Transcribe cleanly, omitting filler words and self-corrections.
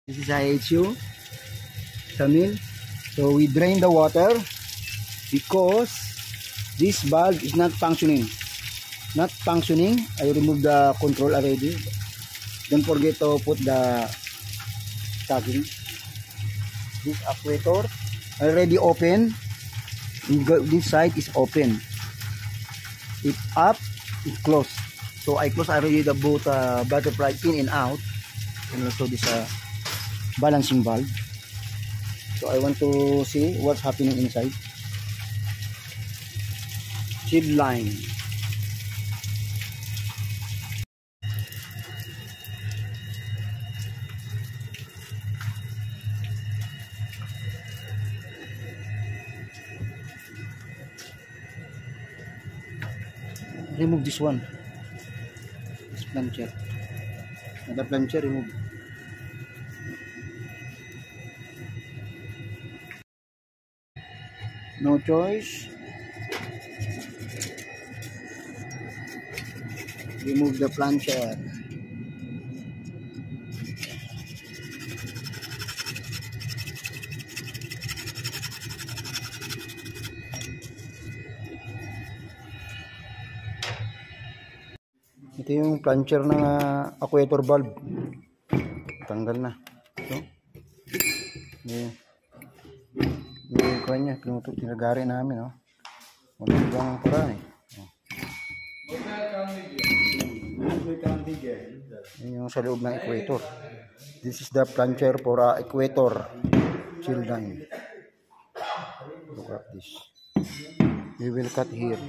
This is IHU Tamil. So we drain the water because this valve is not functioning. I remove the control already. Don't forget to put the tagging. This actuator already open. This side is open. It's up, it's closed. So I close already the both butterfly in and out, and also this balancing valve. So I want to see what's happening inside. Shield line. Remove this one. This plunger. The plunger remove. No choice. Remove the plunger. Ito yung plunger ng actuator valve. Tanggal na. So, yung kanya, pinagari namin. Oh. Wala ibang paraan eh. Yan yung sa loob ng equator. This is the plunger for equator shield line. Look at this. We will cut here.